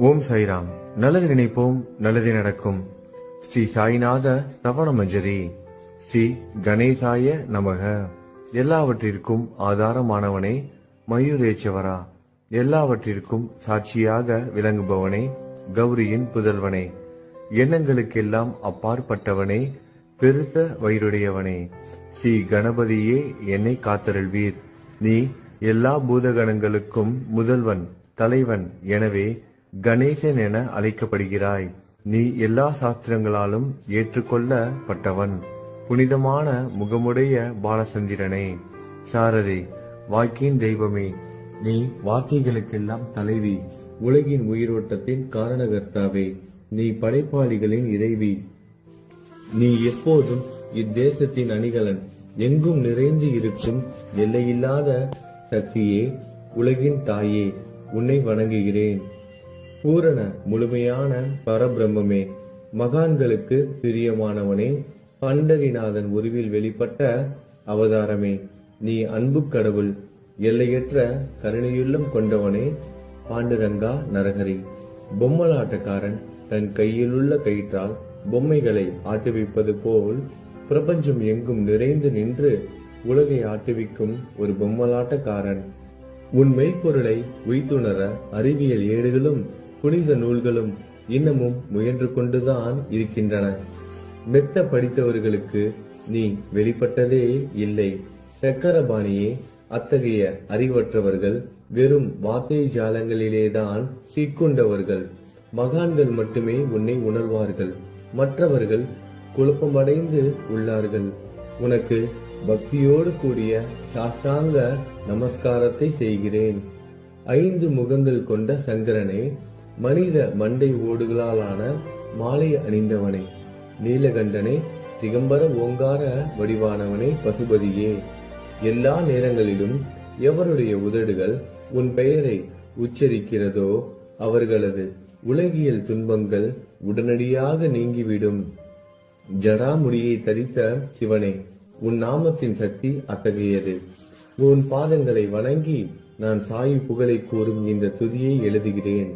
ஓம் சாய்ராம். நல்லது நினைப்போம், நல்லது நடக்கும். ஸ்ரீ சாய்நாத ஸ்ரவண மஞ்சரி. ஸ்ரீ கணேசாய நமக. எல்லாவற்றிற்கும் ஆதாரமானவனே, மயூரேச்சவரா, எல்லாவற்றிற்கும் சாட்சியாக விளங்குபவனே, கௌரியின் புதல்வனே, எண்ணங்களுக்கெல்லாம் அப்பாற்பட்டவனே, பெருத்த வயிறுடையவனே, ஸ்ரீ கணபதியே என்னை காத்தருள்வீர். நீ எல்லா பூதகணங்களுக்கும் முதல்வன், தலைவன். எனவே கணேசன் என அழைக்கப்படுகிறாய். நீ எல்லா சாஸ்திரங்களாலும் ஏற்றுக்கொள்ளப்பட்டவன். புனிதமான முகமுடைய பாலசந்திரனே, சாரதே, வாக்கின் தெய்வமே, நீ வார்த்தைகளுக்கெல்லாம் தலைவி, உலகின் உயிரோட்டத்தின் காரணகர்த்தாவே, நீ படைப்பாளிகளின் இறைவி, நீ எப்போதும் இத்தேசத்தின் அணிகலன், எங்கும் நிறைந்து இருக்கும் எல்லையில்லாத சக்தியே, உலகின் தாயே, உன்னை வணங்குகிறேன். பூரண முழுமையான பரபிரம்மே, மகான்களுக்கு பிரியமானவனே, பண்டரிநாதன் உருவில் வெளிப்பட்ட அவதாரமே, நீ அன்பு கடவுள், எல்லையற்ற கருணையுள்ளம் கொண்டவனே, பாண்டுரங்கா நரகரி. பொம்மலாட்டக்காரன் தன் கையிலுள்ள கயிற்றால் பொம்மைகளை ஆட்டுவிப்பது போல் பிரபஞ்சம் எங்கும் நிறைந்து நின்று உலகை ஆட்டுவிக்கும் ஒரு பொம்மலாட்டக்காரன். உன் மெய்ப்பொருளை உய்த்துணர அறிவியல் ஏடுகளும் புனித நூல்களும் இன்னமும் முயன்று கொண்டுதான் இருக்கின்றன. மெத்த படித்தவர்களுக்கு நீ வெளிப்பட்டதே இல்லை. சக்கரபாணியே, அத்தகைய அறிவற்றவர்கள் வெறும் வார்த்தை ஜாலங்களிலேதான் சிக்குண்டவர்கள். மகான்கள் மட்டுமே உன்னை உணர்வார்கள். மற்றவர்கள் குழப்பமடைந்து உள்ளார்கள். உனக்கு பக்தியோடு கூடிய சாஷ்டாங்க நமஸ்காரத்தை செய்கிறேன். 5 முகங்கள் கொண்ட சங்கரனே, மனித மண்டை ஓடுகளாலான மாலை அணிந்தவனே, நீலகண்டனே, திகம்பர ஓங்கார வடிவானவனே, பசுபதியே, எல்லா நேரங்களிலும் எவருடைய உதடுகள் உன் பெயரை உச்சரிக்கிறதோ அவர்களது உலகியல் துன்பங்கள் உடனடியாக நீங்கிவிடும். ஜடாமுடியை தரித்த சிவனே, உன் நாமத்தின் சக்தி அத்தகையது. உன் பாதங்களை வணங்கி நான் சாயி புகழை கூறும் இந்த துதியை எழுதுகிறேன்.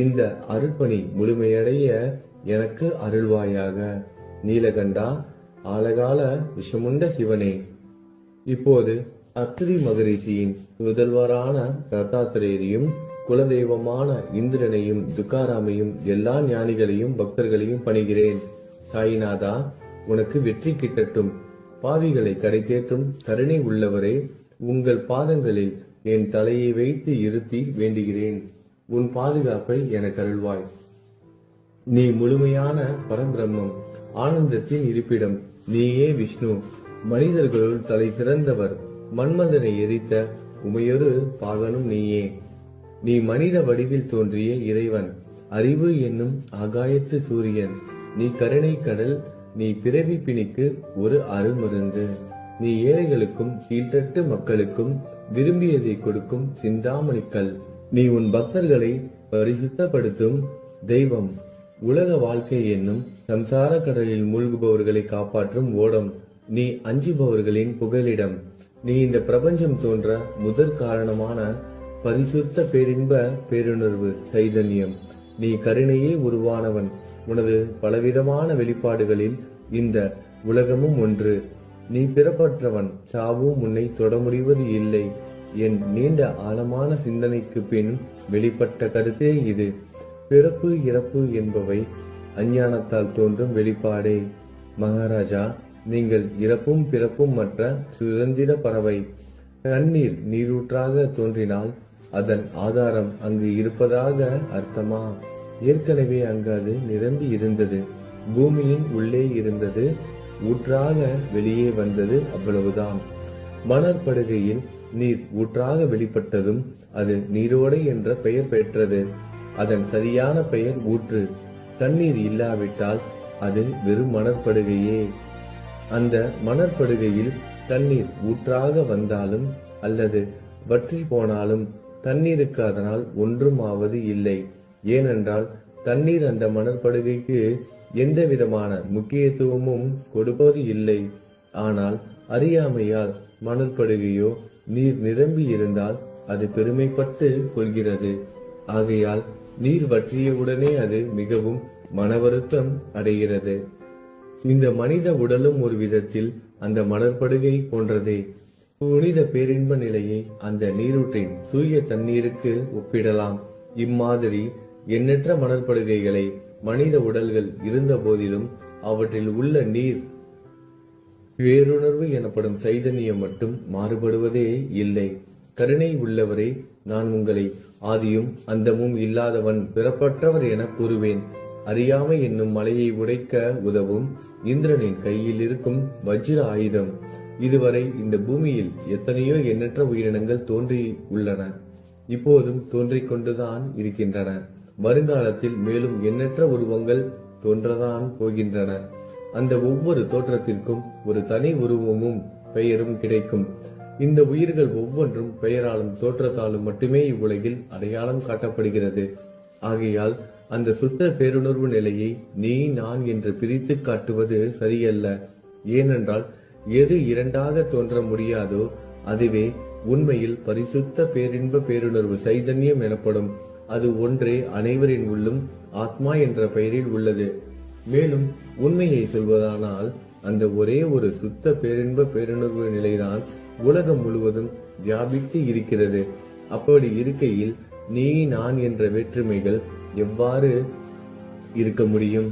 இந்த அருட்பணி முழுமையடைய எனக்கு அருள்வாயாக. நீலகண்டா, ஆலகால விஷமுண்ட சிவனே. இப்போது அத்திரி மகரிஷியின் முதல்வரான தத்தாத்திரேயரையும் குலதெய்வமான இந்திரனையும் துக்காராமையும் எல்லா ஞானிகளையும் பக்தர்களையும் பணிகிறேன். சாயிநாதா, உனக்கு வெற்றி கிட்டட்டும். பாவிகளை கடை தேற்றும் கருணை உள்ளவரே, உங்கள் பாதங்களில் என் தலையை வைத்து இருத்தி வேண்டுகிறேன். உன் பாதுகாப்பை எனக்கு அருள்வாய். நீ முழுமையான பரபிரம்மம், ஆனந்தத்தின் இருப்பிடம். நீயே விஷ்ணு, மனிதர்களுள் தலை சிறந்தவர். மன்மதனை எரித்த உமையொரு பாகனும் நீயே. நீ மனித வடிவில் தோன்றிய இறைவன், அறிவு என்னும் ஆகாயத்து சூரியன். நீ கருணை கடல், நீ பிறவி பிணிக்கு ஒரு அருமருந்து. நீ ஏழைகளுக்கும் கீழ்த்தட்டு மக்களுக்கும் விரும்பியதை கொடுக்கும் சிந்தாமணிக்கல். நீ உன் பக்தர்களை பரிசுத்தப்படுத்தும் தெய்வம். உலக வாழ்க்கை என்னும் சம்சார கடலில் மூழ்குபவர்களை காப்பாற்றும் ஓடம். நீ அஞ்சுபவர்களின் புகலிடம். நீ இந்த பிரபஞ்சம் தோன்ற முதற் காரணமான பரிசுத்த பேரின்ப பேருணர்வு சைதன்யம். நீ கருணையே உருவானவன். உனது பலவிதமான வெளிப்பாடுகளில் இந்த உலகமும் ஒன்று. நீ பிறப்பற்றவன், சாவும் உன்னை தொட முடிவது இல்லை. என் நீண்ட ஆழமான சிந்தனைக்கு பின் வெளிப்பட்ட கருத்தே இது. பிறப்பு இறப்பு என்பவை அஞ்ஞானத்தால் தோன்றும் வெளிப்பாடே. மகாராஜா, நீங்கள் இறப்பும் பிறப்பும் மற்ற சுதந்திர பறவை. தண்ணீர் நீரூற்றாக தோன்றினால் அதன் ஆதாரம் அங்கு இருப்பதாக அர்த்தமா? ஏற்கனவே அங்கு அது நிரம்பி இருந்தது. பூமியின் உள்ளே இருந்தது, ஊற்றாக வெளியே வந்தது, அவ்வளவுதான். மணற்படுகையில் நீர் ஊற்றாக வெளிப்பட்டதும் அது நீரோடை என்ற பெயர் பெற்றது. அதன் சரியான பெயர் ஊற்று. தண்ணீர் இல்லாவிட்டால் அது வெறும் மணற்படுகையே. அந்த மணற்படுகையில் தண்ணீர் ஊற்றாக வந்தாலும் அல்லது வற்றி போனாலும் தண்ணீருக்கு அதனால் ஒன்றும் ஆவது இல்லை. ஏனென்றால் தண்ணீர் அந்த மணற்படுகைக்கு எந்த விதமான முக்கியத்துவமும் கொடுப்பது இல்லை. ஆனால் அறியாமையால் மணற்படுகையோ நீர் நிரம்பி இருந்தால் அது பெருமைப்பட்டு கொள்கிறது. ஆகையால் நீர் வற்றியவுடனே அது மிகவும் மனவருத்தம் அடைகிறது. இந்த மனித உடலும் ஒரு விதத்தில் அந்த மணற்படுகை போன்றதே. புனித பேரின்ப நிலையை அந்த நீரூற்றின் தூய தண்ணீருக்கு ஒப்பிடலாம். இம்மாதிரி எண்ணற்ற மணற்படுகைகளை மனித உடல்கள் இருந்த போதிலும் அவற்றில் உள்ள நீர் பேருணர்வு எனப்படும் சைதன்யம் மட்டும் மாறுபடுவதே இல்லை. கருணை உள்ளவரே, நான் உங்களை ஆதியும் அந்தமும் இல்லாதவன், பிறப்பற்றவர் என கூறுவேன். அறியாமை என்னும் மலையை உடைக்க உதவும் இந்திரனின் கையில் இருக்கும் வஜ்ர ஆயுதம். இதுவரை இந்த பூமியில் எத்தனையோ எண்ணற்ற உயிரினங்கள் தோன்றி உள்ளன, இப்போதும் தோன்றிக் கொண்டுதான் இருக்கின்றன. வருங்காலத்தில் மேலும் எண்ணற்ற உருவங்கள் தோன்றதான் போகின்றன. அந்த ஒவ்வொரு தோற்றத்திற்கும் ஒரு தனி உருவமும் பெயரும் கிடைக்கும். இந்த உயிர்கள் ஒவ்வொன்றும் பெயராலும் தோற்றத்தாலும் மட்டுமே இவ்வுலகில் அடையாளம் காட்டப்படுகிறது. ஆகையால் அந்த சுத்த பேருணர்வு நிலையை நீ நான் என்று பிரித்து காட்டுவது சரியல்ல. ஏனென்றால் எது இரண்டாக தோன்ற முடியாதோ அதுவே உண்மையில் பரிசுத்த பேரின்ப பேருணர்வு சைதன்யம் எனப்படும். அது ஒன்றே அனைவரின் உள்ளும் ஆத்மா என்ற பெயரில் உள்ளது. மேலும் உண்மையை சொல்வதானால் அந்த ஒரே ஒரு சுத்த பேரின்ப பேருணர்வு நிலைதான் உலகம் முழுவதும் வியாபித்து இருக்கிறது. அப்படி இருக்கையில் நீ நான் என்ற வேற்றுமைகள் எவ்வாறு இருக்க முடியும்?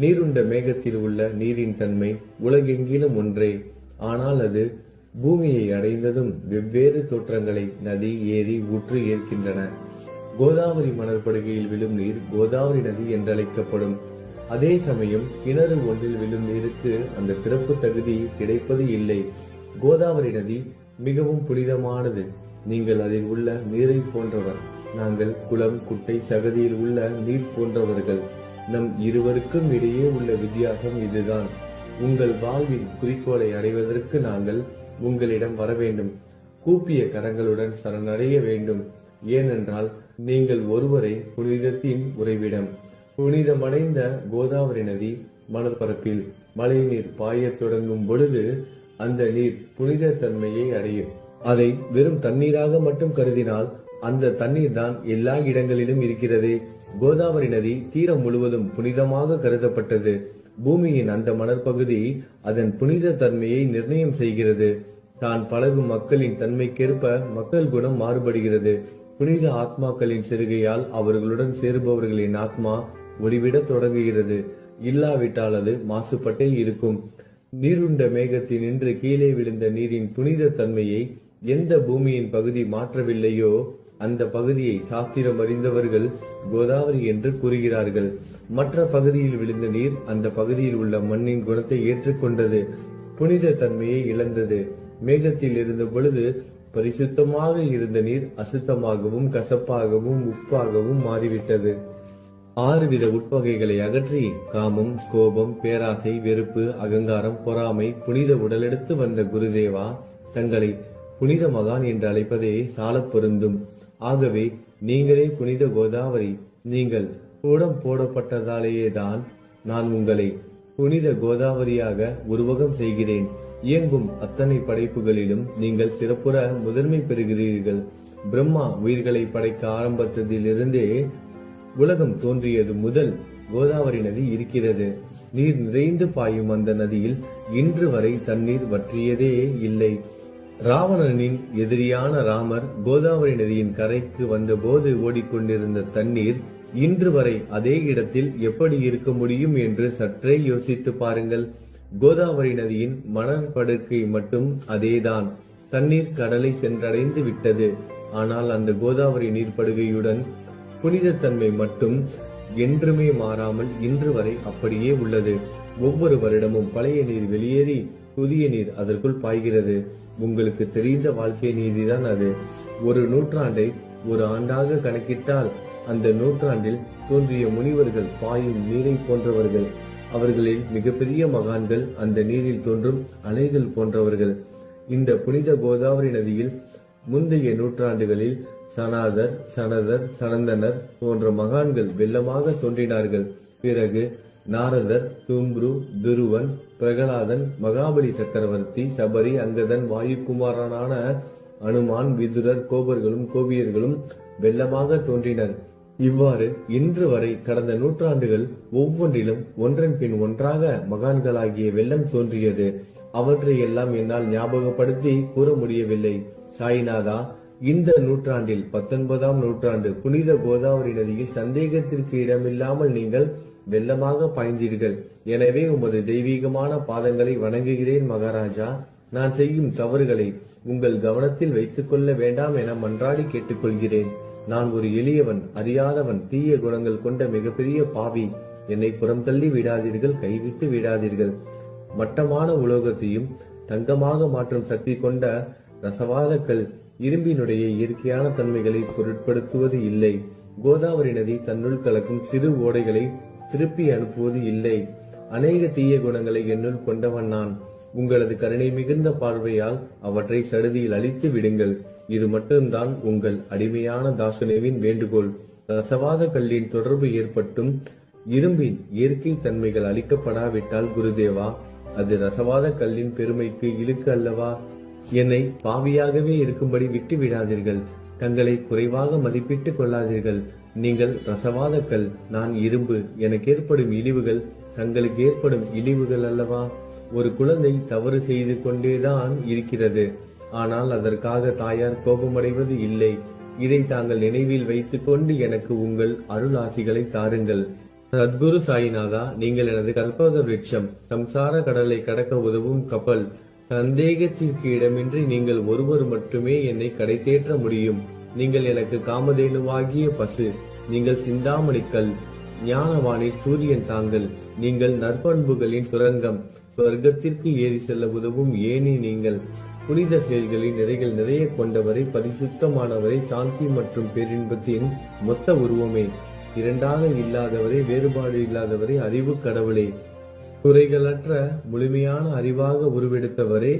நீருண்ட மேகத்தில் உள்ள நீரின் தன்மை உலகெங்கிலும் ஒன்றே. ஆனால் அது பூமியை அடைந்ததும் வெவ்வேறு தோற்றங்களை நதி, ஏரி, ஊற்று ஏற்கின்றன. கோதாவரி மணற்படுகையில் விழும் நீர் கோதாவரி நதி என்றழைக்கப்படும். அதே சமயம் கிணறு ஒன்றில் விழும் நீருக்கு அந்த சிறப்பு தகுதி கிடைப்பது இல்லை. கோதாவரி நதி மிகவும் புனிதமானது. நீங்கள் அதில் உள்ள நீரை போன்றவர். நாங்கள் குளம், குட்டை, சகதியில் உள்ள நீர் போன்றவர்கள். நம் இருவருக்கும் இடையே உள்ள வித்தியாசம் இதுதான். உங்கள் வாழ்வின் குறிக்கோளை அடைவதற்கு நாங்கள் உங்களிடம் வர வேண்டும். கூப்பிய கரங்களுடன் சரணடைய வேண்டும். ஏனென்றால் நீங்கள் ஒருவரை புனிதத்தின் உறைவிடம். புனிதமடைந்த கோதாவரி நதி மணற்பரப்பில் மழை நீர் பாயத் தொடங்கும் பொழுது அந்த நீர் புனித தன்மையை அடையும். அதை வெறும் தண்ணீராக மட்டும் கருதினால் அந்த தண்ணீர் தான் எல்லா இடங்களிலும் இருக்கிறது. கோதாவரி நதி தீரம் முழுவதும் புனிதமாக கருதப்பட்டது. பூமியின் அந்த மணற்பகுதி அதன் புனித தன்மையை நிர்ணயம் செய்கிறது. தான் பழகும் மக்களின் தன்மைக்கேற்ப மக்கள் குணம் மாறுபடுகிறது. புனித ஆத்மாக்களின் செருகையால் அவர்களுடன் சேருபவர்களின் ஆத்மா ஒளிவிட தொடங்குகிறது. இல்லாவிட்டால் அது மாசுபட்டே இருக்கும். நீருண்ட மேகத்தில் நின்று கீழே விழுந்த நீரின் புனித தன்மையை எந்த பூமியின் பகுதி மாற்றவில்லையோ அந்த பகுதியை சாஸ்திரம் அறிந்தவர்கள் கோதாவரி என்று கூறுகிறார்கள். மற்ற பகுதியில் விழுந்த நீர் அந்த பகுதியில் உள்ள மண்ணின் குணத்தை ஏற்றுக்கொண்டது, புனித தன்மையை இழந்தது. மேகத்தில் இருந்த பொழுது பரிசுத்தமாக இருந்த நீர் அசுத்தமாகவும் கசப்பாகவும் உப்பாகவும் மாறிவிட்டது. 6 வித உட்பகைகளை அகற்றி காமம், கோபம், பேராசை, வெறுப்பு, அகங்காரம், பொறாமை புனித உடலெடுத்து வந்த குருதேவா தங்களை புனித மகான் என்று அழைப்பதே சாலப் பொருந்தும். ஆகவே நீங்களே புனித கோதாவரி. நீங்கள் கூடம் போடப்பட்டதாலேயேதான் நான் உங்களை புனித கோதாவரியாக உருவகம் செய்கிறேன். இயங்கும் அத்தனை படைப்புகளிலும் நீங்கள் சிறப்புற முதன்மை பெறுகிறீர்கள். பிரம்மா உயிர்களை படைக்க ஆரம்பித்ததிலிருந்தே உலகம் தோன்றியது முதல் கோதாவரி நதி இருக்கிறது. நீர் நிறைந்து பாயும் அந்த நதியில் இன்று வரை தண்ணீர் வற்றியதே இல்லை. ராவணனின் எதிரியான ராமர் கோதாவரி நதியின் கரைக்கு வந்தபோது ஓடிக்கொண்டிருந்த தண்ணீர் இன்று வரை அதே இடத்தில் எப்படி இருக்க முடியும் என்று சற்றே யோசித்து பாருங்கள். கோதாவரி நதியின் மணற்படுக்கை மட்டும் அதேதான். தண்ணீர் கடலை சென்றடைந்து விட்டது. ஆனால் அந்த கோதாவரி நீர்ப்படுகையுடன் புனிதத்தன்மை மட்டும் என்றுமே மாறாமல் இன்று வரை அப்படியே உள்ளது. ஒவ்வொரு வருடமும் பழைய நீர் வெளியேறி புதிய நீர் அதற்குள் பாய்கிறது. உங்களுக்கு தெரிந்த வாழ்க்கை நீதிதான் அது. ஒரு நூற்றாண்டை ஒரு ஆண்டாக கணக்கிட்டால் அந்த நூற்றாண்டில் தோன்றிய முனிவர்கள் பாயும் நீரை போன்றவர்கள். அவர்களில் மிகப்பெரிய மகான்கள் அந்த நீரில் தோன்றும் அலைகள் போன்றவர்கள். இந்த புனித கோதாவரி நதியில் முந்தைய நூற்றாண்டுகளில் சனாதர், சனதர், சனந்தனர் போன்ற மகான்கள் வெள்ளமாக தோன்றினார்கள். பிறகு நாரதர், தும்ரு, துருவன், பிரகலாதன், மகாபலி சக்கரவர்த்தி, சபரி, அங்கதன், வாயுகுமாரனான அனுமான், விதுரர், கோபர்களும் கோபியர்களும் வெள்ளமாக தோன்றினர். இவ்வாறு இன்று வரை கடந்த நூற்றாண்டுகள் ஒவ்வொன்றிலும் ஒன்றன் பின் ஒன்றாக மகான்களாகிய வெள்ளம் தோன்றியது. அவற்றை எல்லாம் என்னால் ஞாபகப்படுத்தி கூற முடியவில்லை. சாய்நாதா, இந்த நூற்றாண்டில் 19ஆம் நூற்றாண்டு புனித கோதாவரி நதியில் சந்தேகத்திற்கு இடமில்லாமல் நீங்கள் வெள்ளமாக பாய்ந்தீர்கள். எனவே உமது தெய்வீகமான பாதங்களை வணங்குகிறேன் மகாராஜா. நான் செய்யும் தவறுகளை உங்கள் கவனத்தில் வைத்துக் கொள்ள வேண்டாம் என மன்றாடி கேட்டுக்கொள்கிறேன். நான் ஒரு எளியவன், அறியாதவன், தீய குணங்கள் கொண்ட மிகப்பெரிய பாவி. என்னை புறம் தள்ளி விடாதீர்கள், கைவிட்டு விடாதீர்கள். மட்டமான உலோகத்தையும் தங்கமாக மாற்றும் சக்தி கொண்ட ரசவாதக்கல் இரும்பினுடைய இயற்கையான தன்மைகளை பொருட்படுத்துவது இல்லை. கோதாவரி நதி தன்னுள் கலக்கும் சிறு ஓடைகளை திருப்பி அனுப்புவது இல்லை. அநேக தீய குணங்களை என்னுள் கொண்டவன் நான். உங்களது கருணை மிகுந்த பார்வையால் அவற்றை சடுதியில் அழித்து விடுங்கள். இது மட்டும்தான் உங்கள் அடிமையான தாசனேவின் வேண்டுகோள். ரசவாத கல்லின் தொடர்பு ஏற்பட்டும் இரும்பின் இயற்கை தன்மைகள் அளிக்கப்படாவிட்டால் குருதேவா, அது ரசவாத கல்லின் பெருமைக்கு இழுக்கு அல்லவா? என்னை பாவியாகவே இருக்கும்படி விட்டு விடாதீர்கள். தங்களை குறைவாக மதிப்பிட்டுக் கொள்ளாதீர்கள். நீங்கள் ரசவாத கல், நான் இரும்பு. எனக்கு ஏற்படும் இழிவுகள் தங்களுக்கு ஏற்படும் இழிவுகள் அல்லவா? ஒரு குழந்தை தவறு செய்து கொண்டேதான் இருக்கிறது. ஆனால் அதற்காக தாயார் கோபமடைவது இல்லை. இதை தாங்கள் நினைவில் வைத்துக் கொண்டு எனக்கு உங்கள் அருள் ஆசிகளை தாருங்கள். சத்குரு சாய்நாதா, நீங்கள் எனது கற்பக விருட்சம், சம்சார கடலை கடக்க உதவும் கப்பல். சந்தேகத்திற்கு இடமின்றி நீங்கள் ஒருவர் மட்டுமே என்னை கடை தேற்ற முடியும். நீங்கள் எனக்கு காமதேனுவாகிய பசு. நீங்கள் சிந்தாமணிக்கல், ஞானவானில் சூரியன் தாங்கள். நீங்கள் நற்பண்புகளின் சுரங்கம், சொர்க்கத்திற்கு ஏறி செல்ல உதவும் ஏணி நீங்கள். புனித செயல்களின் நிறைகள் நிறைய கொண்டவரை, பரிசுத்தமானவரை, சாந்தி மற்றும் பேரின்பத்தின் மொத்த உருவமே, இரண்டாக இல்லாதவரே, வேறுபாடு இல்லாதவரே, அறிவு கடவுளே, குறைகளற்ற முழுமையான அறிவாக உருவெடுத்தவரே,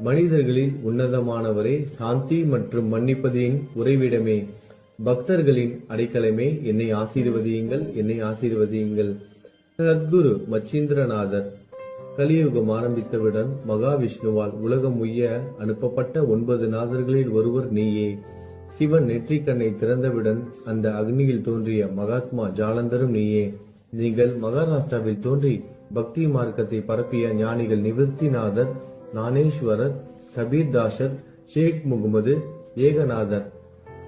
மனிதர்களில் உன்னதமானவரே, சாந்தி மற்றும் மன்னிப்பதின் உறைவிடமே, பக்தர்களின் அடைக்கலமே, என்னை ஆசீர்வதியுங்கள், என்னை ஆசீர்வதியுங்கள். சத்குரு மச்சீந்திரநாதர். கலியுகம் ஆரம்பித்தவுடன் மகாவிஷ்ணுவால் உலகம் உய்ய அனுப்பப்பட்ட 9 நாதர்களில் ஒருவர் நீயே. சிவன் நெற்றிக்கண்ணை திறந்தவுடன் அந்த அக்னியில் தோன்றிய மகாத்மா ஜாலந்தரும் நீயே. நீங்கள் மகாராஷ்டிராவில் தோன்றி பக்தி மார்க்கத்தை பரப்பிய ஞானிகள் நிவர்த்திநாதர், ஞானேஸ்வரர், கபீர்தாசர், ஷேக் முகமது, ஏகநாதர்.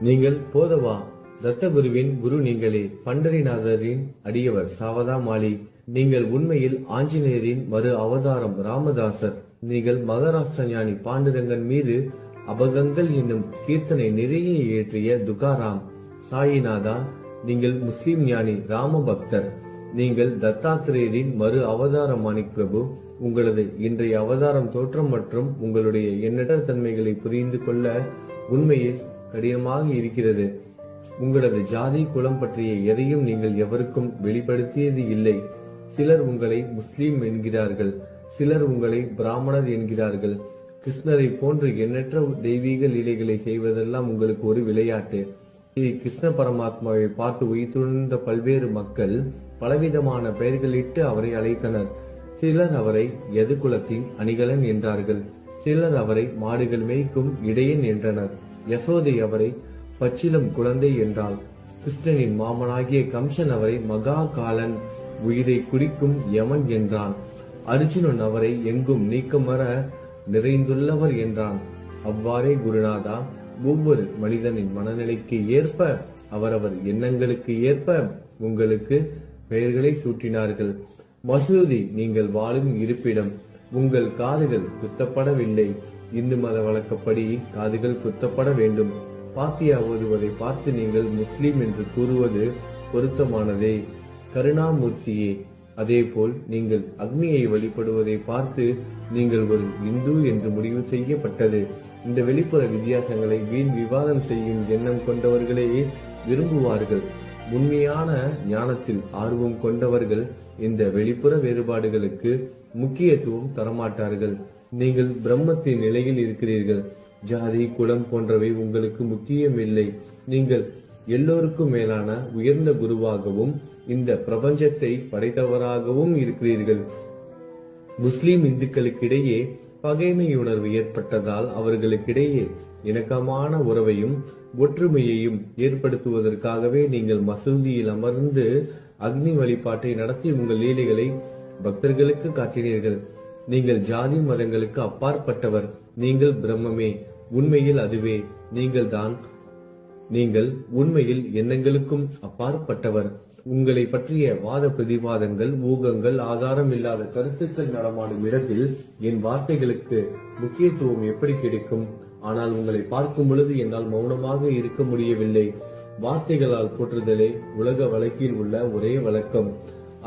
நீங்கள் போதவா தத்தகுருவின் குரு நீங்களே. பண்டரிநாதரின் அடியவர் சாவதா மாலி. நீங்கள் உண்மையில் ஆஞ்சநேயரின் மறு அவதாரம் ராமதாசர். நீங்கள் மகாராஷ்டிர ஞானி பாண்டுரங்கன் மீது அபகங்கள் என்னும் கீர்த்தனை நிறைய இயற்றிய துகாராம். சாயிநாதா, நீங்கள் முஸ்லிம் ஞானி ராம பக்தர். நீங்கள் தத்தாத்திரேயரின் மறு அவதாரம் மாணிக் பிரபு. உங்களது இன்றைய அவதாரம் தோற்றம் மற்றும் உங்களுடைய எண்ணற்ற தன்மைகளை புரிந்து கொள்ள உண்மையில் கடினமாக இருக்கிறது. உங்களது ஜாதி குலம் பற்றிய எதையும் நீங்கள் எவருக்கும் வெளிப்படுத்தியது இல்லை. சிலர் உங்களை முஸ்லீம் என்கிறார்கள், சிலர் உங்களை பிராமணர் என்கிறார்கள். கிருஷ்ணரை போன்று எண்ணற்ற தெய்வீக லீலைகளை செய்வதெல்லாம் உங்களுக்கு ஒரு விளையாட்டு. ஸ்ரீ கிருஷ்ண பரமாத்மாவை பார்த்து உயிர்த்துணர்ந்த பல்வேறு மக்கள் பலவிதமான பெயர்களிட்டு அவரை அழைத்தனர். சிலர் அவரை யதுகுலத்தின் அணிகலன் என்றார்கள். சிலர் அவரை மாடுகள் மேய்க்கும் இடையன் என்றனர். யசோதை அவரை பச்சிலம் குழந்தை என்றாள். கிருஷ்ணனின் மாமனாகிய கம்சன் அவரை மகா காலன், உயிரை குடிக்கும் யமன் என்றான். அர்ஜுனன் அவரை எங்கும் நீக்கமர நிறைந்துள்ளவர் என்றான். அவ்வாறே குருநாதா, ஒவ்வொரு மனிதனின் மனநிலைக்கு ஏற்ப, அவரவர் எண்ணங்களுக்கு ஏற்ப உங்களுக்கு பெயர்களை சூட்டினார்கள். மசூதி நீங்கள் வாழும் இருப்பிடம். உங்கள் காதுகள் குத்தப்படவில்லை. இந்து மத வழக்கப்படி காதுகள் குத்தப்பட வேண்டும். பாத்தியா ஓதுவதை பார்த்து நீங்கள் முஸ்லிம் என்று கூறுவது பொருத்தமானதே. கருணாமூர்த்தியே, அதேபோல் நீங்கள் அக்னியை வழிபடுவதை பார்த்து நீங்கள் ஒரு இந்து என்று முடிவு செய்யப்பட்டது. இந்த வெளிப்புற வித்தியாசங்களை வீண் விவாதம் செய்யும் எண்ணம் கொண்டவர்களே விரும்புவார்கள். உண்மையான ஞானத்தில் ஆர்வம் கொண்டவர்கள் இந்த வெளிப்புற வேறுபாடுகளுக்கு முக்கியத்துவம் தரமாட்டார்கள். நீங்கள் பிரம்மத்தின் நிலையில் இருக்கிறீர்கள். ஜாதி குலம் போன்றவை உங்களுக்கு முக்கியமில்லை. நீங்கள் எல்லோருக்கும் மேலான உயர்ந்த குருவாகவும் இந்த பிரபஞ்சத்தை படைத்தவராகவும் இருக்கிறீர்கள். முஸ்லிம் இந்துக்களுக்கிடையே பகைமை உணர்வு ஏற்பட்டதால் அவர்களுக்கிடையே இணக்கமான உறவையும் ஒற்றுமையையும் ஏற்படுத்துவதற்காகவே நீங்கள் மசூதியில் அமர்ந்து அக்னி வழிபாட்டை நடத்தி உங்கள் லீலைகளை பக்தர்களுக்கு காட்டினீர்கள். நீங்கள் ஜாதி மதங்களுக்கு அப்பாற்பட்டவர். நீங்கள் பிரம்மமே. உண்மையில் அதுவே நீங்கள் உண்மையில் எண்ணங்களுக்கும் அப்பாற்பட்டவர். உங்களை பற்றிய வாத பிரதிவாதங்கள், ஊகங்கள், ஆதாரம் இல்லாத கருத்துக்கள் நடமாடும் இடத்தில் என் வார்த்தைகளுக்கு முக்கியத்துவம் எப்படி கிடைக்கும்? ஆனால் உங்களை பார்க்கும் பொழுது என்னால் மௌனமாக இருக்க முடியவில்லை. வார்த்தைகளால் போற்றுதலே உலக வழக்கில் உள்ள ஒரே வழக்கம்.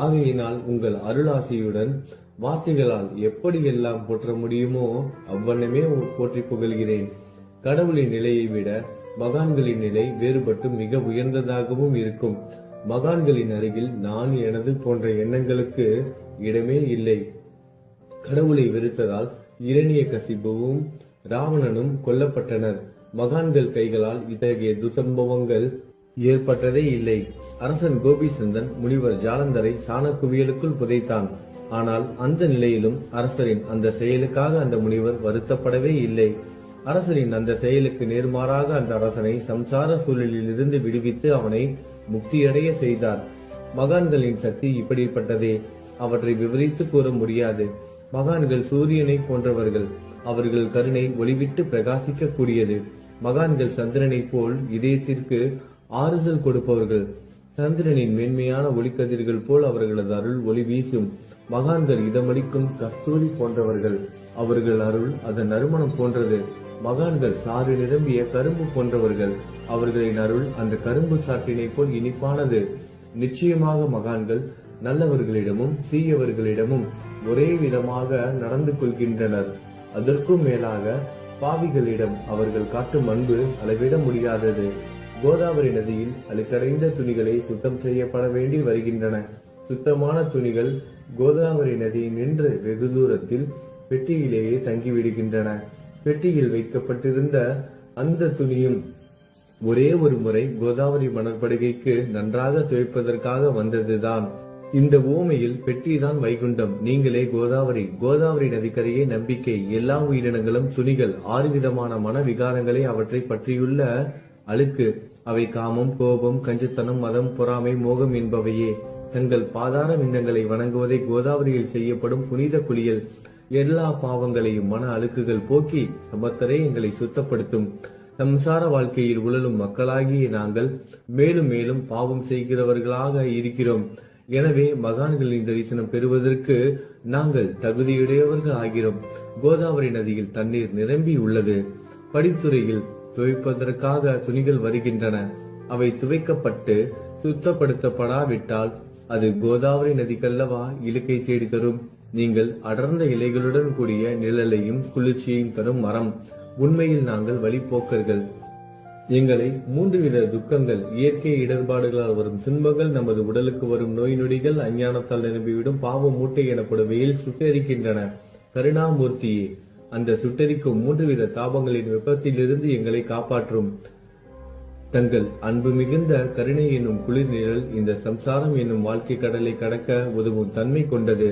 ஆகையினால் உங்கள் அருளாசியுடன் வார்த்தைகளால் எப்படியெல்லாம் போற்ற முடியுமோ அவ்வண்ணமே போற்றி புகழ்கிறேன். கடவுளின் நிலையை விட மகான்களின் நிலை வேறுபட்டு மிக உயர்ந்ததாகவும் இருக்கும். மகான்களின் அருகில் நான் எனது போன்ற எண்ணங்களுக்கு இடமே இல்லை. கடவுளை வெறுத்ததால் இரணியகசிபுவும் ராவணனும் கொல்லப்பட்டனர். மகான்கள் கைகளால் இத்தகைய துசம்பவங்கள் ஏற்பட்டதே இல்லை. அரசன் கோபிசந்தன் முனிவர் ஜாலந்தரை சாணக்குவியலுக்குள் புதைத்தான். ஆனால் அந்த நிலையிலும் அரசரின் அந்த செயலுக்காக அந்த முனிவர் வருத்தப்படவே இல்லை. அரசரின் அந்த செயலுக்கு நேர்மாறாக அந்த அரசனை சம்சார சூழலில் இருந்து விடுவித்து அவனை முக்தியடைய செய்தார். மகான்களின் சக்தி இப்படிப்பட்டதே. அவற்றை விவரித்து கூற முடியாது. மகான்கள் சூரியனை போன்றவர்கள். அவர்கள் கருணை ஒளிவிட்டு பிரகாசிக்க கூடியது. மகான்கள் சந்திரனை போல் இதயத்திற்கு ஆறுதல் கொடுப்பவர்கள். சந்திரனின் மென்மையான ஒளிக்கதிர்கள் போல் அவர்களது அருள் ஒளி வீசும். மகான்கள் இதமளிக்கும் கஸ்தூரி போன்றவர்கள். அவர்கள் அருள் அதன் நறுமணம் போன்றது. மகான்கள் சாறு நிரம்பிய கரும்பு போன்றவர்கள். அவர்களின் அருள் அந்த கரும்பு சாற்றினை போல் இனிப்பானது. நிச்சயமாக மகான்கள் நல்லவர்களிடமும் தீயவர்களிடமும் ஒரே விதமாக நடந்து கொள்கின்றனர். அதற்கும் மேலாக பாவிகளிடம் அவர்கள் காட்டும் அன்பு அளவிட முடியாதது. கோதாவரி நதியில் அழுக்கடைந்த துணிகளை சுத்தம் செய்யப்பட வேண்டி வருகின்றன. சுத்தமான துணிகள் கோதாவரி நதியில் நின்று வெகு தூரத்தில் பெட்டியிலேயே தங்கிவிடுகின்றன. பெட்டியில் வைக்கப்பட்டிருந்த அந்த துணியும் ஒரே ஒரு முறை கோதாவரி மணற்படுகைக்கு நன்றாக துவைப்பதற்காக வந்ததுதான். இந்த ஓமையில் பெட்டிதான் வைகுண்டம், நீங்களே கோதாவரி. கோதாவரி நதிக்கரையே நம்பிக்கை. எல்லா உயிரினங்களும் துணிகள். 6 விதமான மன விகாரங்களே அவற்றை பற்றியுள்ள அழுக்கு. அவை காமம், கோபம், கஞ்சத்தனம், மதம், பொறாமை, மோகம் என்பவையே. தங்கள் பாதார விந்தங்களை வணங்குவதை கோதாவரியில் செய்யப்படும் புனித குளியல் எல்லா பாவங்களையும் மன அழுக்குகள் போக்கி சமத்தரே எங்களை சுத்தப்படுத்தும். சம்சார வாழ்க்கையில் உழலும் மக்களாகிய நாங்கள் மேலும் மேலும் பாவம் செய்கிறவர்களாக இருக்கிறோம். எனவே மகான்களின் தரிசனம் பெறுவதற்கு நாங்கள் தகுதியுடையவர்கள் ஆகிறோம். கோதாவரி நதியில் தண்ணீர் நிரம்பி உள்ளது. படித்துறையில் துவைப்பதற்காக துணிகள் வருகின்றன. அவை துவைக்கப்பட்டு சுத்தப்படுத்தப்படாவிட்டால் அது கோதாவரி நதிக்கல்லவா இலக்கை தேடி தரும். நீங்கள் அடர்ந்த இலைகளுடன் கூடிய நிழலையும் குளிர்ச்சியையும் தரும் மரம். உண்மையில் நாங்கள் வழிபோக்கர்கள். எங்களை 3 வித துக்கங்கள், இயற்கை இடர்பாடுகளால் வரும் துன்பங்கள், நமது உடலுக்கு வரும் நோய் நொடிகள், அஞ்ஞானத்தால் நிரம்பிவிடும் பாவ மூட்டை எனப்படுவையில் சுட்டரிக்கின்றன. கருணாமூர்த்தியே, அந்த சுட்டரிக்கும் 3 வித தாபங்களின் வெப்பத்திலிருந்து எங்களை காப்பாற்றும். தங்கள் அன்பு மிகுந்த கருணை என்னும் குளிர் நிழல் இந்த சம்சாரம் என்னும் வாழ்க்கை கடலை கடக்க உதவும் தன்மை கொண்டது.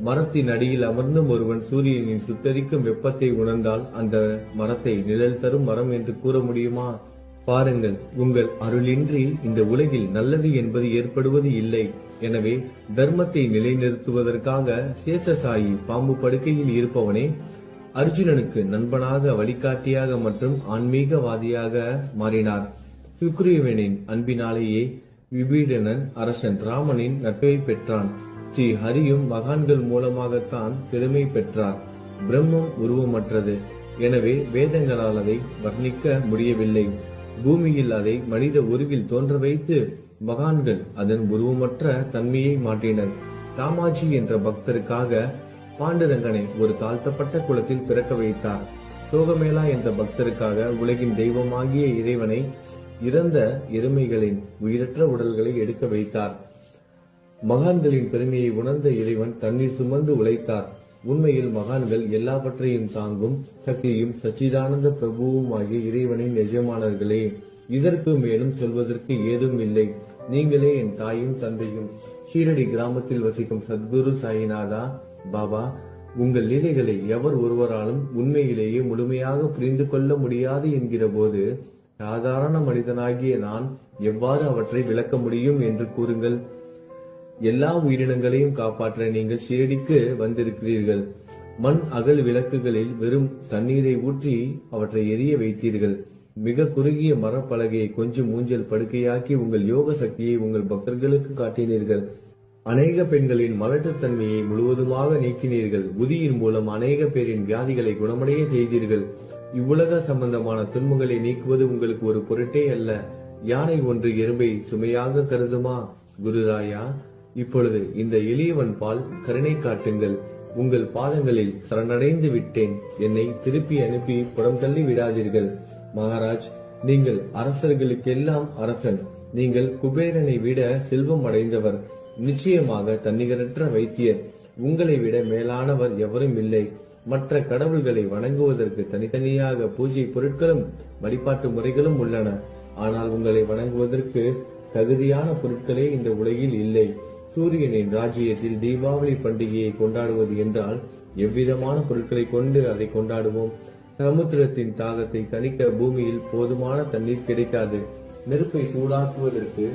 மரத்தின் அடியில் அமர்ந்தும் ஒருவன் சூரியனின் சுட்டரிக்கும் வெப்பத்தை உணர்ந்தால் அந்த மரத்தை நிழல் தரும் மரம் என்று கூற முடியுமா? பாருங்கள், உங்கள் அருளின்றி இந்த உலகில் நல்லது என்பது ஏற்படுவது இல்லை. எனவே தர்மத்தை நிலைநிறுத்துவதற்காக சேஷசாயி பாம்பு படுக்கையில் இருப்பவனே அர்ஜுனனுக்கு நண்பனாக, வழிகாட்டியாக மற்றும் ஆன்மீகவாதியாக மாறினார். சுக்ரீவனின் அன்பினாலேயே விபீடனன் அரசன் ராமனின் நட்பை பெற்றான். ஸ்ரீ ஹரியும் மகான்கள் மூலமாகத்தான் பெருமை பெற்றார். பிரம்மம் உருவமற்றது. எனவே வேதங்களால் அதை வர்ணிக்க முடியவில்லை. பூமியில் அதை மனித உருவில் தோன்ற வைத்து மகான்கள் அதன் உருவமற்ற தன்மையை மாற்றினர். தாமாஜி என்ற பக்தருக்காக பாண்டுரங்கனை ஒரு தாழ்த்தப்பட்ட குலத்தில் பிறக்க வைத்தார். சோகமேளா என்ற பக்தருக்காக உலகின் தெய்வமாகிய இறைவனை இறந்த எருமைகளின் உயிரற்ற உடல்களை எடுக்க வைத்தார். மகான்களின் பெருமையை உணர்ந்த இறைவன் தண்ணீர் சுமந்து உழைத்தார். உண்மையில் மகான்கள் எல்லாவற்றையும் தாங்கும் சக்தியும் சச்சிதானந்த பிரபுவும் ஆகிய இறைவனின் எஜமானர்களே. இதற்கு மேலும் சொல்வதற்கு ஏதும் இல்லை. நீங்களே என் தாயும் தந்தையும். ஷீரடி கிராமத்தில் வசிக்கும் சத்குரு சாயிநாதா பாபா, உங்கள் லீலைகளை எவர் ஒருவராலும் உண்மையிலேயே முழுமையாக புரிந்து கொள்ள முடியாது என்கிற போது சாதாரண மனிதனாகிய நான் எவ்வாறு அவற்றை விளக்க முடியும் என்று கூறுங்கள். எல்லா உயிரினங்களையும் காப்பாற்ற நீங்கள் ஷீரடிக்கு வந்திருக்கிறீர்கள். மண் அகல் விளக்குகளில் வெறும் தண்ணீரை ஊற்றி அவற்றை எரிய வைத்தீர்கள். மிக குறுகிய மரப்பலகையை கொஞ்சம் ஊஞ்சல் படுக்கையாக்கி உங்கள் யோக சக்தியை உங்கள் பக்தர்களுக்கு காட்டினீர்கள். அநேக பெண்களின் மலட்டுத்தன்மையை முழுவதுமாக நீக்கினீர்கள். உதியின் மூலம் அநேக பேரின் வியாதிகளை குணமடைய செய்தீர்கள். இவ்வுலக சம்பந்தமான துன்பங்களை நீக்குவது உங்களுக்கு ஒரு பொருட்டே அல்ல. யானை ஒன்று எறும்பை சுமையாக கருதுமா? குருராயா, இப்பொழுது இந்த எளியவன் பால் கருணை காட்டுங்கள். உங்கள் பாதங்களில் சரணடைந்து விட்டேன். என்னை திருப்பி அனுப்பி புறம் தள்ளி விடாதீர்கள். மகாராஜ், நீங்கள் அரசர்களுக்கெல்லாம் அரசன். நீங்கள் குபேரனை விட செல்வம் அடைந்தவர். நிச்சயமாக தன்னிகரற்ற வைத்தியர். உங்களை விட மேலானவர் எவரும் இல்லை. மற்ற கடவுள்களை வணங்குவதற்கு தனித்தனியாக பூஜை பொருட்களும் வழிபாட்டு முறைகளும் உள்ளன. ஆனால் உங்களை வணங்குவதற்கு தகுதியான பொருட்களே இந்த உலகில் இல்லை. சூரியனின் ராஜ்யத்தில் தீபாவளி பண்டிகையை கொண்டாடுவது என்றால் எவ்விதமான பொருட்களை கொண்டு அதை கொண்டாடுவோம்? சமுத்திரத்தின் தாகத்தை தணிக்க பூமியில் போதுமான தண்ணீர் கிடைக்காது. நெருப்பை சூடாக்குவதற்கு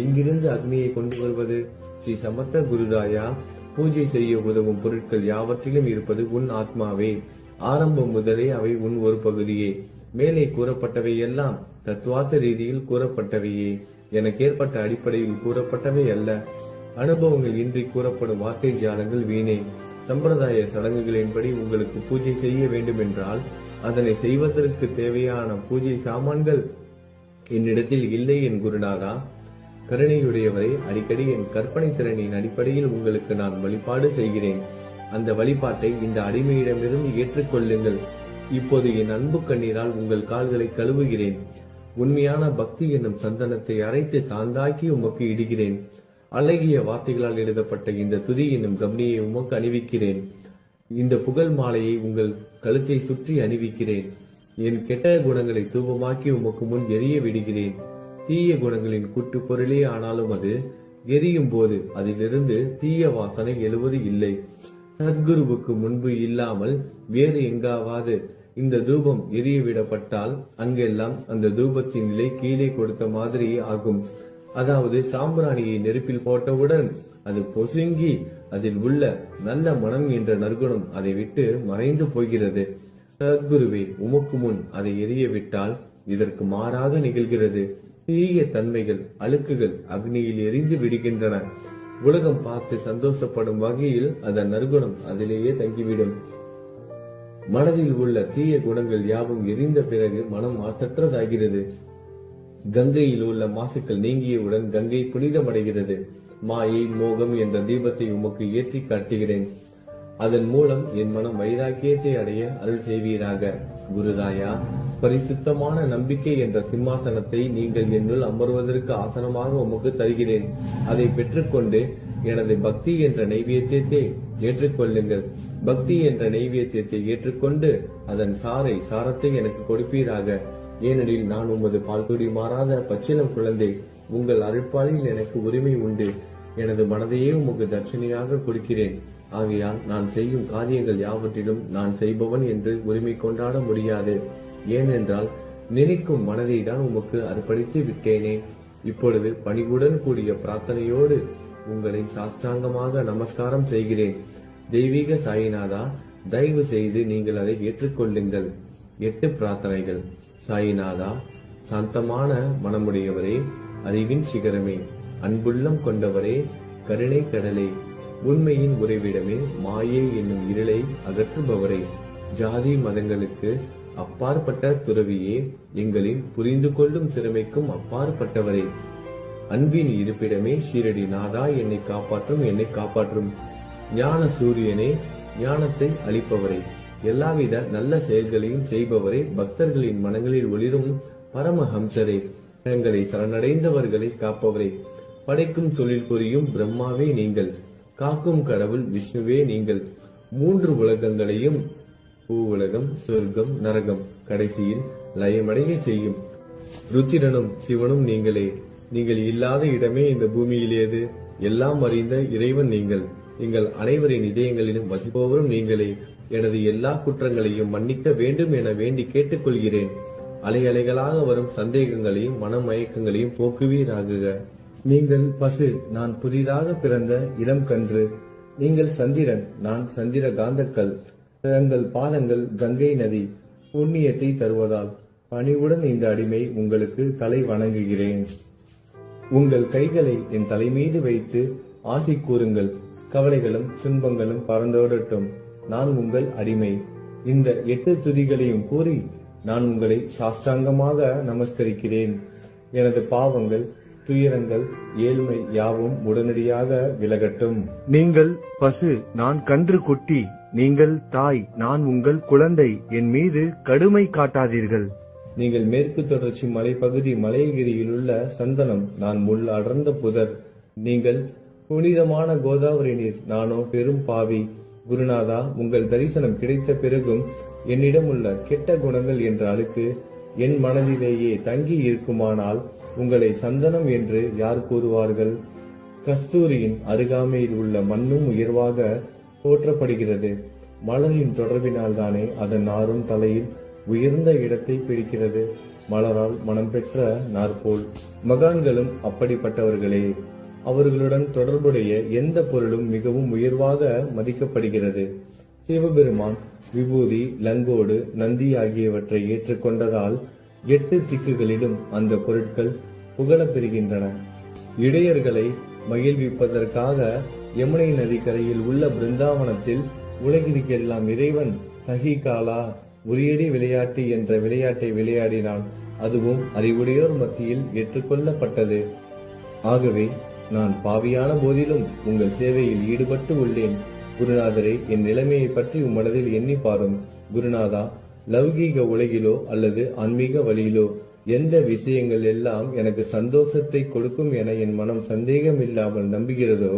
எங்கிருந்து அக்னியை கொண்டு வருவது? ஸ்ரீ சமர்த்த குருராயா, பூஜை செய்ய உதவும் பொருட்கள் யாவற்றிலும் இருப்பது உன் ஆத்மாவே. ஆரம்பம் முதலே அவை உன் ஒரு பகுதியே. மேலே கூறப்பட்டவை எல்லாம் தத்துவார்த்த ரீதியில் கூறப்பட்டவையே. எனக்கு ஏற்பட்ட அடிப்படையில் கூறப்பட்டவை அல்ல. அனுபவங்கள் இன்றி கூறப்படும் வார்த்தை ஜாலங்கள் வீணே. சம்பிரதாய சடங்குகளின்படி உங்களுக்கு பூஜை செய்ய வேண்டும் என்றால் அதனை செய்வதற்கு தேவையான பூஜை சாமான்கள் என்னிடத்தில் இல்லை என் குருநாதா. கருணையுடையவரை, அடிக்கடி என் கற்பனை திறனின் அடிப்படையில் உங்களுக்கு நான் வழிபாடு செய்கிறேன். அந்த வழிபாட்டை இந்த அடிமையிடமிருந்து ஏற்றுக்கொள்ளுங்கள். இப்போது என் அன்பு கண்ணீரால் உங்கள் கால்களை கழுவுகிறேன். உண்மையான பக்தி என்னும் சந்தனத்தை அரைத்து தாந்தாக்கி உமக்கு இடுகிறேன். அழகிய வார்த்தைகளால் எழுதப்பட்ட இந்த துதி என்னும் கம்னியை உமக்கு அணிவிக்கிறேன். இந்த புகழ் மாலையை உங்கள் கழுத்தை சுற்றி அணிவிக்கிறேன். என் கெட்ட குணங்களை தூபமாக்கி உமக்கு முன் எரிய விடுகிறேன். தீய குணங்களின் கூட்டு பொருளே ஆனாலும் அது எரியும் போது அதிலிருந்து தீய வாசனை எழுவது இல்லை. சத்குருவுக்கு முன்பு இல்லாமல் வேறு எங்காவது இந்த தூபம் எரியவிடப்பட்டால் அங்கெல்லாம் அந்த தூபத்தின் நிலை கீழே கொடுத்த மாதிரி ஆகும். அதாவது சாம்பிராணியை நெருப்பில் போட்டவுடன் அது பொசுங்கி அதில் உள்ள நல்ல மனம் என்ற நற்குணம் அதை விட்டு மறைந்து போகிறது. சத்குருவே, உமக்கு முன் அதை எரியவிட்டால் இதற்கு மாறாக நிகழ்கிறது. தீய தன்மைகள், அழுக்குகள் அக்னியில் எரிந்து விடுகின்றன. உலகம் பார்த்து சந்தோஷப்படும் வகையில் அதன் நற்குணம் அதிலேயே தங்கிவிடும். மனதில் உள்ள தீய குணங்கள் யாவும் எரிந்த பிறகு மனம் மாசற்றதாகிறது. கங்கையில் உள்ள மாசுக்கள் நீங்கியவுடன் கங்கை புனிதமடைகிறது. மாயை, மோகம் என்ற தீபத்தை உமக்கு ஏற்றி காட்டுகிறேன். அதன் மூலம் என் மனம் வைராக்கியத்தை அடைய அருள் செய்வீராக. குருராயா, பரிசுத்தமான நம்பிக்கை என்ற சிம்மாசனத்தை நீங்கள் என்னுள் அமர்வதற்கு ஆசனமாக உமக்கு தருகிறேன். அதை பெற்றுக்கொண்டு எனது பக்தி என்ற நைவேத்தியத்தை ஏற்றுக்கொள்ளுங்கள். பக்தி என்ற நைவேத்தியத்தை ஏற்றுக்கொண்டு அதன் சாரத்தை எனக்கு கொடுப்பீராக. ஏனெனில் நான் உமது பால்குடி மாறாத பச்சிலம் குழந்தை. உங்கள் அருட்பாலில் எனக்கு உரிமை உண்டு. எனது மனதையே உமக்கு தட்சணையாக கொடுக்கிறேன். ஆகையால் நான் செய்யும் காரியங்கள் யாவற்றிலும் நான் செய்பவன் என்று உரிமை கொண்டாட முடியாது. ஏனென்றால் நினைக்கும் மனதை தான் உமக்கு அர்ப்பணித்து விட்டேனே. இப்பொழுது பணிவுடன் கூடிய பிரார்த்தனையோடு உங்களை சாஷ்டாங்கமாக நமஸ்காரம் செய்கிறேன். தெய்வீக சாயிநாதா, தயவு செய்து நீங்கள் அதை ஏற்றுக்கொள்ளுங்கள். 8 பிரார்த்தனைகள். சாயிநாதா, சாந்தமான மனமுடையவரே, அறிவின் சிகரமே, அன்புள்ளம் கொண்டவரே, கருணை கடலே, உண்மையின் உறைவிடமே, மாயை என்னும் இருளை அகற்றுபவரே, ஜாதி மதங்களுக்கு அப்பாற்பட்ட துறவியே, எங்களின் புரிந்து கொள்ளும் திறமைக்கும் அப்பாற்பட்டவரே, அன்பின் இருப்பிடமே, ஷீரடி நாதா, என்னை காப்பாற்றும் ஞான சூரியனே, ஞானத்தை அளிப்பவரே, எல்லாவித நல்ல செயல்களையும் செய்பவரே, பக்தர்களின் மனங்களில் ஒளிரும் பரமஹம்சரே, எங்களை சரணடைந்தவர்களை காப்பவரே, படைக்கும் தொழில் புரியும் பிரம்மாவே நீங்கள், காக்கும் கடவுள் விஷ்ணுவே நீங்கள், 3 உலகங்களையும், பூவுலகம், சொர்க்கம், நரகம், கடைசியில் லயமடைய செய்யும் ருத்திரனும் சிவனும் நீங்களே. நீங்கள் இல்லாத இடமே இந்த பூமியில் ஏது? எல்லாம் அறிந்த இறைவன் நீங்கள். எங்கள் அனைவரின் இதயங்களிலும் வசிப்பவரும் நீங்களே. எனது எல்லா குற்றங்களையும் மன்னிக்க வேண்டும் என வேண்டி கேட்டுக்கொள்கிறேன். அலை அலைகளாக வரும் சந்தேகங்களையும் மனமயக்கங்களையும் போக்குவீராகுக. நீங்கள் பசு, நான் புதிதாக பிறந்த இளம் கன்று. நீங்கள் சந்திரன், நான் சந்திர காந்தக்கல். தங்கள் பாதங்கள் கங்கை நதி, புண்ணியத்தை தருவதால் பணிவுடன் இந்த அடிமை உங்களுக்கு தலை வணங்குகிறேன். உங்கள் கைகளை என் தலை மீது வைத்து ஆசி கூறுங்கள். கவலைகளும் துன்பங்களும் பறந்தோடட்டும். நான் உங்கள் அடிமை. இந்த 8 துதிகளையும் கூறி நான் உங்களை சாஷ்டாங்கமாக நமஸ்கரிக்கிறேன். எனது பாவங்கள், துயரங்கள், ஏழ்மை யாவும் உடனடியாக விலகட்டும். நீங்கள் பசு, நான் கன்று குட்டி. நீங்கள் தாய், நான் உங்கள் குழந்தை. என் மீது கடுமை காட்டாதீர்கள். நீங்கள் மேற்கு தொடர்ச்சி மலைப்பகுதி மலையகிரியில் உள்ள சந்தனம், நான் முள் அடர்ந்த புதர். நீங்கள் புனிதமான கோதாவரி நீர், நானோ பெரும் பாவி. குருநாதா, உங்கள் தரிசனம் கிடைத்த பிறகும் என்னிடம் உள்ள கெட்ட குணங்கள் என்ற அழுக்கு என் மனதிலேயே தங்கி இருக்குமானால் உங்களை சந்தனம் என்று யார் கூறுவார்கள்? கஸ்தூரியின் அருகாமையில் உள்ள மண்ணும் உயர்வாக போற்றப்படுகிறது. மலரின் தொடர்பினால் தானே அதன் நாரும் தலையில் உயர்ந்த இடத்தை பிடிக்கிறது. மலரால் மனம் பெற்ற நாற்போல் மகான்களும் அப்படிப்பட்டவர்களே. அவர்களுடன் தொடர்புடைய எந்த பொருளும் மிகவும் உயர்வாக மதிக்கப்படுகிறது. சிவபெருமான் விபூதி, லங்கோடு, நந்தி ஆகியவற்றை ஏற்றுக்கொண்டதால் 8 திக்குகளிலும் அந்த பொருட்கள் புகழப் பெறுகின்றன. இடையர்களை மகிழ்விப்பதற்காக யமுனை நதிக்கரையில் உள்ள பிருந்தாவனத்தில் உலகிற்கெல்லாம் இறைவன் தகிகாலா உரியடி விளையாட்டு என்ற விளையாட்டை விளையாடினான். அதுவும் அறிவுடையோர் மத்தியில் ஏற்றுக்கொள்ளப்பட்டது. ஆகவே நான் பாவியான போதிலும் உங்கள் சேவையில் ஈடுபட்டு உள்ளேன். குருநாதரே, என் நிலைமையை பற்றி உம்மனதில் எண்ணி பாரும். குருநாதா, லௌகீக உலகிலோ அல்லது ஆன்மீக வழியிலோ எந்த விஷயங்கள் எல்லாம் எனக்கு சந்தோஷத்தை கொடுக்கும் என என் மனம் சந்தேகம் இல்லாமல் நம்புகிறதோ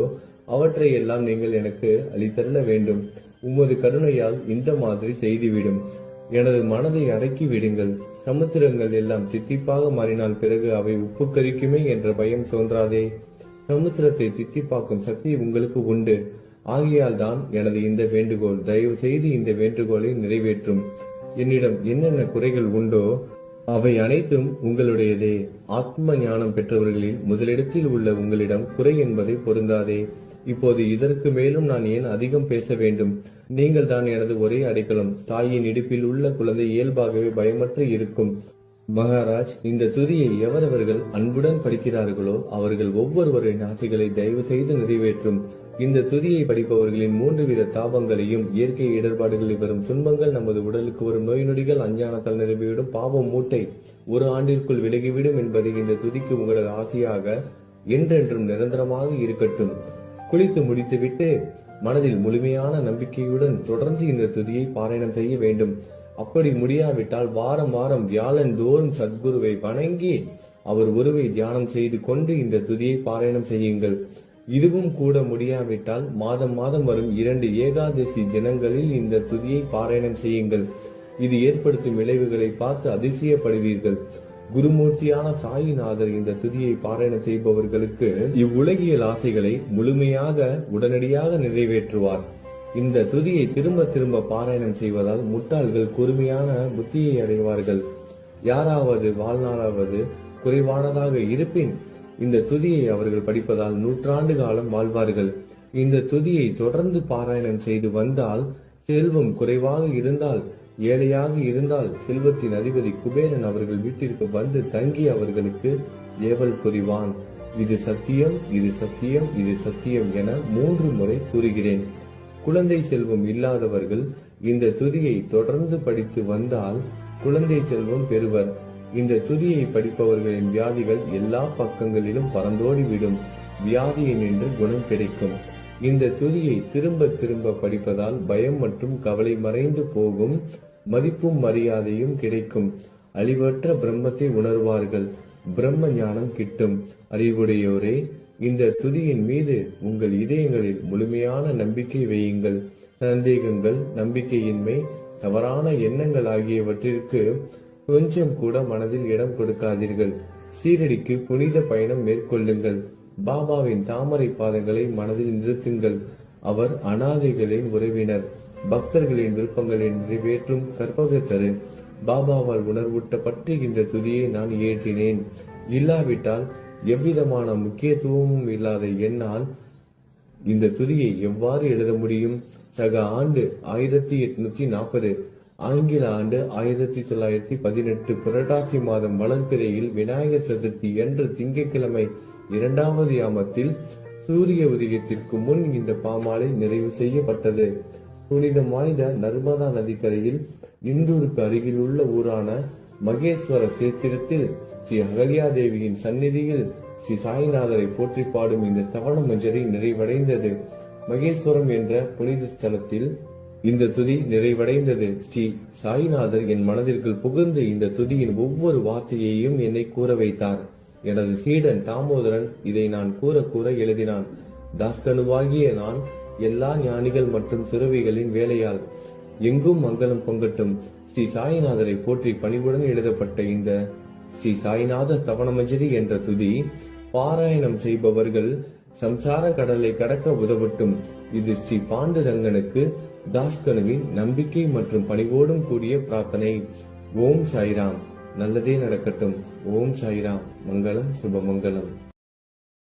அவற்றை எல்லாம் நீங்கள் எனக்கு அளித்தருள வேண்டும். உமது கருணையால் இந்த மாதிரி செய்துவிடும். எனது மனதை அடக்கி விடுங்கள். சமுத்திரங்கள் எல்லாம் தித்திப்பாக மாறினால் பிறகு அவை உப்பு கரிக்குமே என்ற பயம் தோன்றாதே. சமுத்திரத்தை தித்திப்பாக்கும் சக்தி உங்களுக்கு உண்டு. ஆகையால் தான் எனது இந்த வேண்டுகோள். தயவு செய்து இந்த வேண்டுகோளை நிறைவேற்றும். என்னிடம் என்னென்ன குறைகள் உண்டோ அவை அனைத்தும் உங்களுடையதே. ஆத்ம ஞானம் பெற்றவர்களில் முதலிடத்தில் உள்ள உங்களிடம் குறை என்பதை பொருந்தாதே. இப்போது இதற்கு மேலும் நான் ஏன் அதிகம் பேச வேண்டும்? நீங்கள் தான் எனது ஒரே அடைக்கலம். தாயின் இடுப்பில் உள்ள குழந்தை இயல்பாகவே பயமற்று இருக்கும். மகாராஜ், இந்த துதியை எவரவர்கள் அன்புடன் படிக்கிறார்களோ அவர்கள் ஒவ்வொருவரின் ஆசைகளை தயவு செய்து நிறைவேற்றும். இந்த துதியை படிப்பவர்களின் 3 வித தாபங்களையும், இயற்கை இடர்பாடுகளில் வரும் துன்பங்கள், நமது உடலுக்கு வரும் நோய் நொடிகள், அஞ்ஞானத்தால் நிரம்பிவிடும் பாவம் மூட்டை 1 ஆண்டிற்குள் விலகிவிடும் என்பதை இந்த துதிக்கு உங்களது ஆசையாக என்றென்றும் நிரந்தரமாக இருக்கட்டும். குளித்து முடித்துவிட்டு மனதில் முழுமையான நம்பிக்கையுடன் தொடர்ந்து இந்த துதியை பாராயணம் செய்ய வேண்டும். அப்படி முடியாவிட்டால் வாரம் வாரம் வியாழன் தோறும் சத்குருவை வணங்கி அவர் உருவை தியானம் செய்து கொண்டு இந்த துதியை பாராயணம் செய்யுங்கள். இதுவும் கூட முடியாவிட்டால் மாதம் மாதம் வரும் 2 ஏகாதசி தினங்களில் இந்த துதியை பாராயணம் செய்யுங்கள். இது ஏற்படுத்தும் விளைவுகளை பார்த்து அதிசயப்படுவீர்கள். குருமூர்த்தியான சாயிநாதர் இந்த துதியை பாராயணம் செய்பவர்களுக்கு இவ்வுலகியல் ஆசைகளை முழுமையாக உடனடியாக நிறைவேற்றுவார். இந்த துதியை திரும்ப திரும்ப பாராயணம் செய்வதால் முட்டாள்கள் கூர்மையான புத்தியை அடைவார்கள். யாராவது வாழ்நாளாவது குறைவானதாக இருப்பின் இந்த துதியை அவர்கள் படிப்பதால் 100 ஆண்டு காலம் வாழ்வார்கள். இந்த துதியை தொடர்ந்து பாராயணம் செய்து வந்தால், செல்வம் குறைவாக இருந்தால், ஏழையாக இருந்தால், செல்வத்தின் அதிபதி குபேரன் அவர்கள் வீட்டிற்கு வந்து தங்கி அவர்களுக்கு ஏவல் புரிவான். இது சத்தியம், இது சத்தியம், இது சத்தியம் என 3 முறை கூறுகிறேன். குழந்தை செல்வம் இல்லாதவர்கள் இந்த துதியை தொடர்ந்து படித்து வந்தால் குழந்தை செல்வம் பெறுவர். இந்த துதியை படிப்பவர்களின் வியாதிகள் எல்லா பக்கங்களிலும் பறந்தோடிவிடும். வியாதியை நின்று குணம் கிடைக்கும். இந்த துதியை திரும்ப திரும்ப படிப்பதால் பயம் மற்றும் கவலை மறைந்து போகும். மதிப்பும் மரியாதையும் கிடைக்கும். அழிவற்ற பிரம்மத்தை உணர்வார்கள். பிரம்ம ஞானம் கிட்டும். அறிவுடையோரே, இந்த துதியின் மீது உங்கள் இதயங்களில் முழுமையான நம்பிக்கை வையுங்கள். சந்தேகங்கள், நம்பிக்கையின்மை, தவறான எண்ணங்கள் ஆகியவற்றிற்கு கொஞ்சம் கூட மனதில் இடம் கொடுக்காதீர்கள். சீரடிக்கு புனித பயணம் மேற்கொள்ளுங்கள். பாபாவின் தாமரை பாதங்களை மனதில் நிறுத்துங்கள். அவர் அனாதைகளின் உறவினர், பக்தர்களின் விருப்பங்களை நிறைவேற்றும் கற்பகத்தரு. பாபாவால் உணர்வூட்டப்பட்டு இந்த துதியை நான் இயற்றினேன். இல்லாவிட்டால் எவ்விதமான முக்கியத்துவமும் இல்லாத என்னால் இந்த துதியை எவ்வாறு எழுத முடியும்? சக ஆண்டு 1840, ஆங்கில ஆண்டு 1918 புரட்டாசி மாதம் வளர்பிறையில் விநாயகர் சதுர்த்தி என்று திங்கட்கிழமை 2வது யாமத்தில் சூரிய உதயத்திற்கு முன் இந்த பாமாலை நிறைவு செய்யப்பட்டது. புனிதம் வாய்ந்த நர்மதா நதிக்கரையில் இந்தூருக்கு அருகில் உள்ள ஊரான மகேஸ்வர சேத்திரத்தில் ஸ்ரீ அகல்யாதேவியின் சந்நிதியில் ஸ்ரீ சாய்நாதரை போற்றி பாடும் இந்த தவண மஞ்சரி நிறைவடைந்தது. மகேஸ்வரம் என்ற புனித ஸ்தலத்தில் இந்த துதி நிறைவடைந்தது. ஸ்ரீ சாய்நாதர் என் மனதிற்குள் புகுந்து இந்த துதியின் ஒவ்வொரு வார்த்தையையும் என்னை கூற வைத்தார். எனது சீடன் தாமோதரன் இதை நான் கூற எழுதினான். தாஸ்கனுவாகிய நான் எல்லா ஞானிகள் மற்றும் துறவிகளின் வேலையால் எங்கும் மங்களம் பொங்கட்டும். ஸ்ரீ சாய்நாதரை போற்றி பணிவுடன் எழுதப்பட்ட இந்த ஸ்ரீ சாய்நாத தவணமஞ்சரி என்ற துதி பாராயணம் செய்பவர்கள் சம்சார கடலை கடக்க உதவட்டும். இது ஸ்ரீ பாண்டுரங்கனுக்கு தாஸ்கனுவின் நம்பிக்கை மற்றும் பணிவோடும் கூடிய பிரார்த்தனை. ஓம் சாய்ராம். நல்லதே நடக்கட்டும். ஓம் சாய்ராம். மங்களம் சுபமங்கலம்.